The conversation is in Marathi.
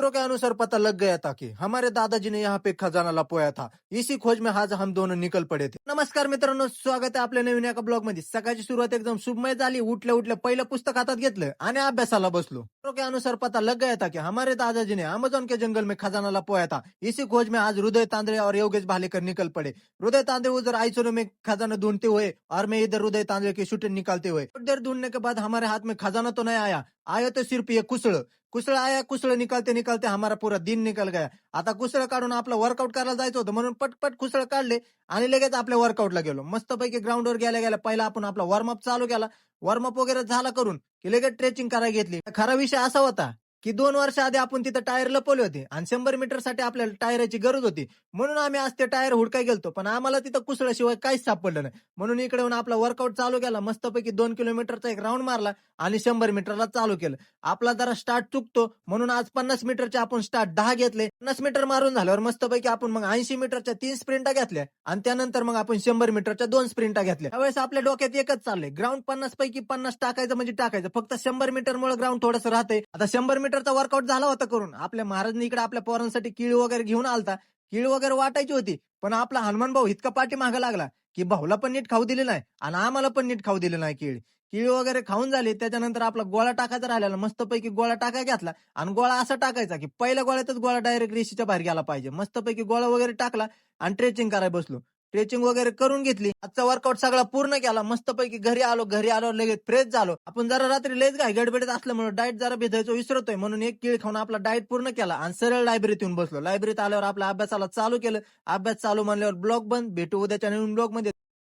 सूत्रों के अनुसार पता लग गया था कि हमारे दादाजी ने यहाँ पे खजाना लपवाया था. इसी खोज में आज हम दोनों निकल पडे थे. नमस्कार मित्रांनो, स्वागत आहे आपल्या नवीन एका ब्लॉग मध्ये. सकाळची सुरुवात एकदम शुभमय झाली. उठल्या उठल्या पहिलं पुस्तक हातात घेतलं आणि अभ्यासाला बसलो. सूत्रों के अनुसार पता लग गया था कि हमारे दादाजी ने अमेज़न के जंगल में खजाना लपवाया था. इसी खोज में आज हृदय तांदळे और योगेश भालेकर निकल पड़े. हृदय तांदळे उधर आइसोलो में खजाना ढूंढते हुए और मैं इधर हृदय तांदळे की शूटिंग निकालते हुए. कुछ देर ढूंढने के बाद हमारे हाथ में खजाना तो नहीं आया, आया तो सिर्फ ये कुसळ. कुसळ आया, कुसळ निकालते निकालते हमारा पूरा दिन निकल गया. आता कुसळ काढून आपलं वर्कआउट करायला जायचं होतं म्हणून पटपट कुसळ काढले आणि लगेच आपल्या वर्कआउटला गेलो. मस्तपैकी ग्राउंडवर गेल्या गेल्या पहिला आपण आपला वॉर्मअप चालू केला. वॉर्मअप वगैरे झाला करून की लगेच स्ट्रेचिंग करायला घेतली. खरा विषय असा होता की 2 वर्ष आधी आपण तिथं टायर लपवले होते आणि 100 मीटरसाठी आपल्याला टायराची गरज होती. म्हणून आम्ही आज ते टायर हुडकाय गेलतो. पण आम्हाला तिथं कुसळाशिवाय काहीच सापडलं नाही. म्हणून इकडे येऊन आपला वर्कआउट चालू केला. मस्तपैकी 2 किलोमीटरचा एक राऊंड मारला आणि 100 मीटरला चालू केलं. आपला जरा स्टार्ट चुकतो म्हणून आज 50 मीटरचे आपण स्टार्ट 10 घेतले. 50 मीटर मारून झाल्यावर मस्तपैकी आपण मग 80 मीटरच्या 3 स्प्रिंटा घेतल्या आणि त्यानंतर मग आपण 100 मीटरच्या 2 स्प्रिंटा घेतल्या. त्यावेळेस आपल्या डोक्यात एकच चाललंय, ग्राउंड 50 पैकी 50 टाकायचं म्हणजे टाकायचं. फक्त 100 मीटरमुळे ग्राउंड थोडंसं राहतंय. आता 100 मीटरचा वर्कआउट झाला होता करून. आपल्या महाराजने इकडे आपल्या पोरांसाठी केळी वगैरे घेऊन आलता. केळी वगैरे वाटायची होती. पण आपला हनुमान भाऊ इतका पाठीमागे लागला की भाऊला पण नीट खाऊ दिली नाही आणि आम्हाला पण नीट खाऊ दिली नाही केळी. केळी वगैरे खाऊन झाली. त्याच्यानंतर आपला गोळा टाकायचा राहिलेला. मस्तपैकी गोळा टाकायला घेतला आणि गोळा असा टाकायचा की पहिल्या गोळ्यातच गोळा डायरेक्ट रेषेच्या बाहेर गेला पाहिजे. मस्तपैकी गोळा वगैरे टाकला आणि ट्रेचिंग करायला बसलो. स्ट्रेचिंग वगैरे करून घेतली. आजचा वर्कआउट सगळा पूर्ण केला. मस्तपैकी घरी आलो. घरी आलो लगेच फ्रेश झालो. आपण जरा रात्री लयच घाई गडबडीत असल्यामुळे डाएट जरा भेदायचो विसरतोय म्हणून एक केळी खाऊन आपला डाएट पूर्ण केला आणि सरळ लायब्ररीत येऊन बसलो. लायब्ररीत आल्यावर आपल्या अभ्यासाला चालू केलं. अभ्यास चालू म्हणल्यावर ब्लॉग बंद. भेटू उद्याच्या नवीन ब्लॉग मध्ये.